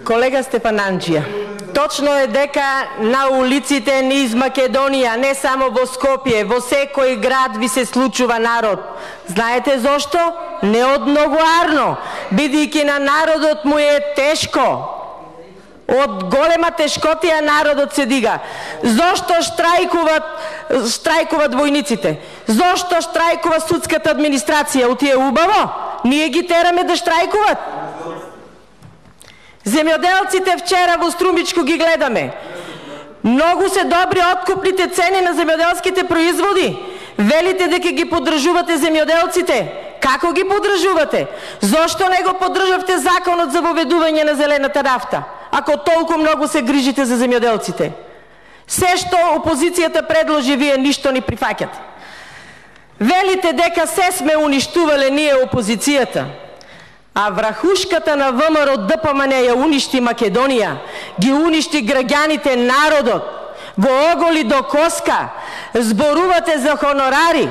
Колега Стефананджија, точно е дека на улиците низ Македонија, не само во Скопје, во секој град ви се случува народ. Знаете зошто? Не од многу арно, бидејќи на народот му е тешко. Од голема тешкотија народот се дига. Зошто штрајкуват војниците? Зошто штрајкува судската администрација? Утие убаво? Ние ги тераме да штрајкуват. Земјоделците вчера во Струмичко ги гледаме. Многу се добри откупните цени на земјоделските производи. Велите дека ги поддржувате земјоделците. Како ги поддржувате? Зошто не го поддржавте законот за воведување на зелената нафта, ако толку многу се грижите за земјоделците? Се што опозицијата предложи, вие ништо ни прифаќате. Велите дека се сме уништувале ние опозицијата, а врахушката на ВМРО ДПМН ја уништи Македонија, ги уништи граѓаните, народот, го оголи до коска. Зборувате за хонорари.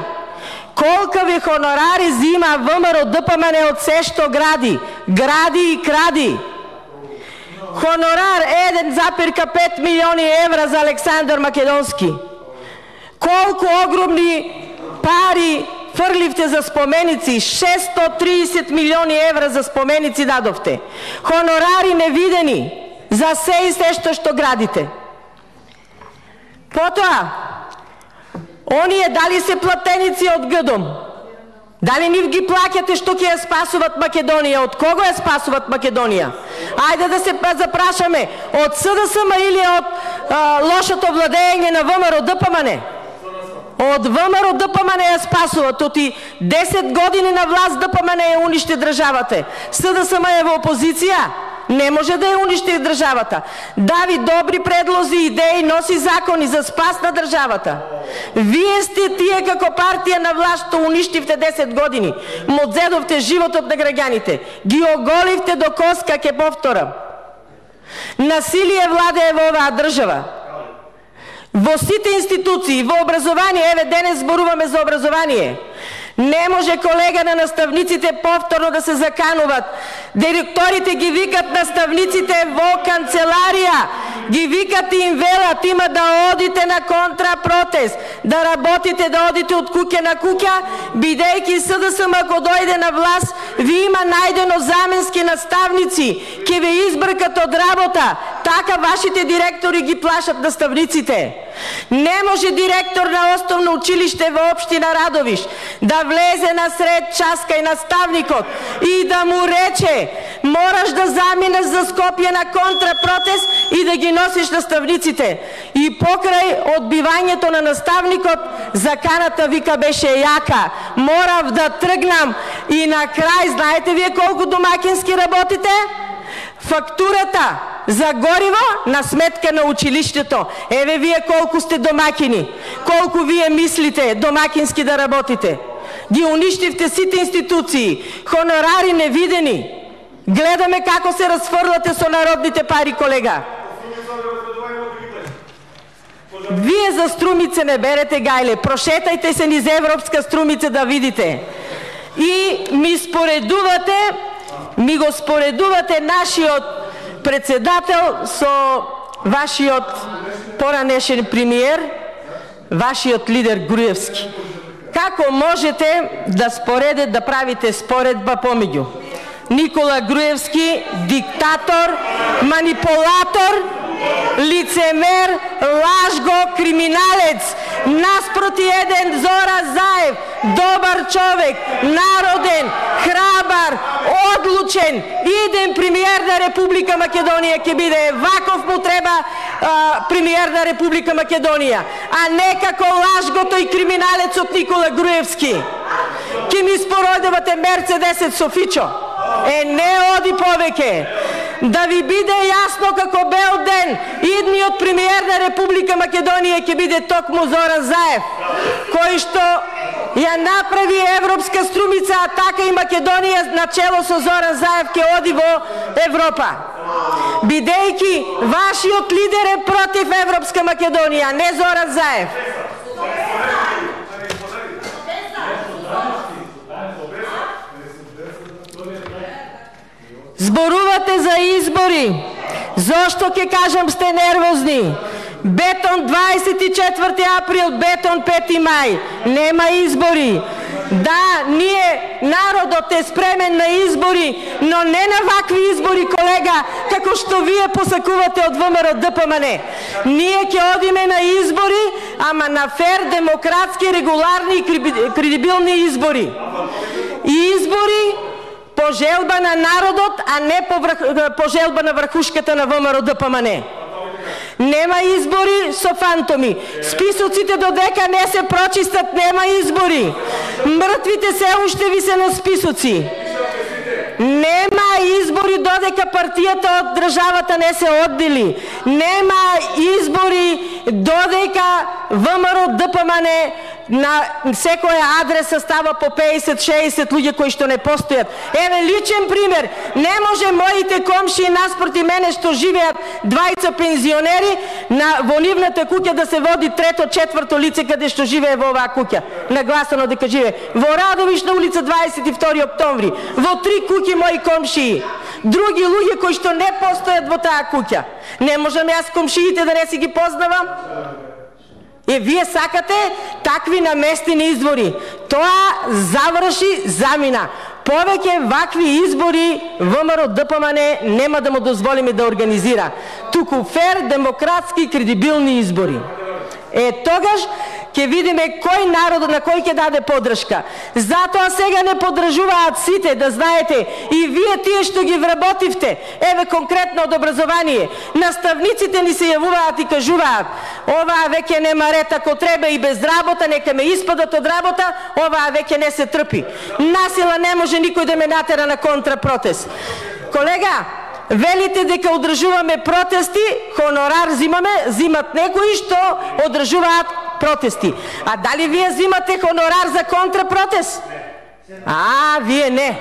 Колкави хонорари зима ВМРО ДПМН од се што гради и кради. Хонорар 1,5 милиони евра за Александар Македонски. Колку огромни пари фрливте за споменици, 630 милиони евра за споменици дадовте. Хонорари невидени за се и се што градите. Потоа, оние дали се платеници од ГДОМ? Дали нив ги плаќате што ќе ја спасуват Македонија? Од кого ја спасуват Македонија? Ајде да се запрашаме, од СДСМ или од лошото владење на ВМРО ДПМН? Од ВМРО ДПМН ја спасуват. Оти 10 години на власт ДПМН ја уништи државата. СДСМ е во опозиција, не може да ја уништи државата. Дави добри предлози, идеи, носи закони за спас на државата. Вие сте тие како партија на власт што уништивте 10 години. Му одзедовте животот на граѓаните. Ги оголивте до коска, ке повторам. Насилие владее во оваа држава. Во сите институции, во образование, еве денес зборуваме за образование. Не може, колега, на наставниците повторно да се закануват. Директорите ги викат наставниците во канцеларија. Ги викат и им велат, има да одите на контрапротест, да работите, да одите од куќа на куќа, бидејќи СДСМ ако дојде на власт, ви има најдено заменски наставници, ќе ве избркат од работа. Така вашите директори ги плашат наставниците. Не може директор на основно училиште во општина Радовиш да влезе на сред часка и наставникот и да му рече: мораш да заминеш за Скопје на контрапротест и да ги носиш наставниците. И покрај одбивањето на наставникот, заканата вика беше јака. Морав да тргнам и на крај, знаете вие колку домакински работите? Фактурата за гориво на сметка на училиштето. Еве вие колку сте домакини, колку вие мислите домакински да работите. Ги уништивте сите институции, хонорари невидени. Гледаме како се разфрлате со народните пари, колега. Вие за Струмице не берете гајле, прошетајте се низ Европска Струмица да видите. И ми го споредувате нашиот председател со вашиот поранешен премиер, вашиот лидер Груевски. Како можете да правите споредба помеѓу Никола Груевски, диктатор, манипулатор, лицемер, лажго, криминалец, наспроти еден Зоран Заев, добар човек, народен, храбар, одлучен, иден премиер на Република Македонија ќе биде. Ваков му треба премиер на Република Македонија, а не како лажгото и криминалецот Никола Груевски. Ке ми спородевате Мерцедесет Софичо. Не оди повеќе. Да ви биде јасно како бел ден, идниот премиер на Република Македонија ќе биде токму Зоран Заев, кој што ја направи Европска Струмица, а така и Македонија на чело со Зоран Заев ќе оди во Европа. Бидејќи вашиот лидер е против Европска Македонија, не Зоран Заев. Зборувате за избори. Зошто ќе кажам сте нервозни? Бетон 24 април, бетон 5 мај. Нема избори. Да, ние, народот е спремен на избори, но не на вакви избори, колега, како што вие посакувате од ВМРО ДПМН. Ние ќе одиме на избори, ама на фер, демократски, регуларни и кредибилни избори. И избори по желба на народот, а не по желба на врхушката на ВМРО ДПМН. Нема избори со фантоми. Списоците додека не се прочистат, нема избори. Мртвите се уште ви се на списоци. Нема избори додека партијата од државата не се оддели. Нема избори додека ВМРО ДПМН на секоја адреса става по 50-60 луѓе кои што не постојат. Еве личен пример. Не може моите комшии наспроти мене што живеат двајца пензионери во нивната куќа да се води трето, четврто лице каде што живее во оваа куќа. Нагласано дека живее во Радовишна улица 22 октомври. Во 3 куќи мои комшии. Други луѓе кои што не постојат во таа куќа. Не можам јас комшиите да не си ги познавам? Вие сакате такви наместени избори. Тоа заврши, замина. Повеќе вакви избори ВМРО ДПМН нема да му дозволиме да организира. Туку фер, демократски, кредибилни избори. Тогаш ќе видиме кој народ на кој ќе даде поддршка. Затоа сега не поддржуваат сите, да знаете, и вие тие што ги вработивте. Еве конкретно од образование. Наставниците ни се јавуваат и кажуваат: оваа веќе нема ред, ако треба и без работа, нека ме испадат од работа, оваа веќе не се трпи. Насила не може никој да ме натера на контрапротест. Колега, велите дека одржуваме протести, хонорар зимат некои што одржуваат протести. А дали вие зимате хонорар за контрапротест? Вие не.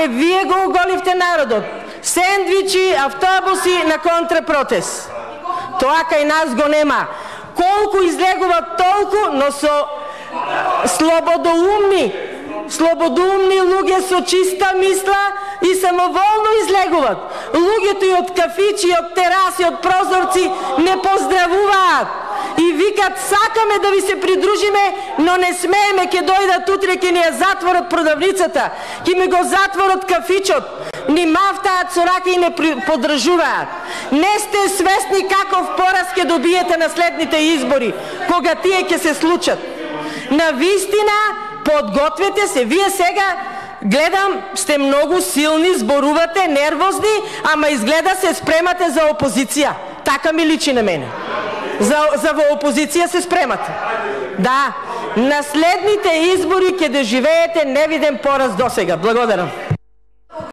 Вие го оголивте народот. Сендвичи, автобуси на контрапротест. Тоа кај нас го нема. Колку излегуваат толку, но со слободоумни луѓе со чиста мисла и самоволно излегуваат. Луѓето и од кафичи, од тераси, од прозорци не поздравуваат. И викат: сакаме да ви се придружиме, но не смееме, ќе дојдат утре, ќе ни ја затворат продавницата, ќе ми го затворат кафичот. Ни мафтаат со рака и не поддржуваат. Не сте свесни каков пораз ќе добиете на следните избори, кога тие ќе се случат. Навистина, подгответе се. Вие сега, гледам, сте многу силни, зборувате, нервозни, ама изгледа се спремате за опозиција. Така ми личи на мене. За во опозиција се спремате. Да, на следните избори ќе доживеете невиден пораз досега. Благодарам.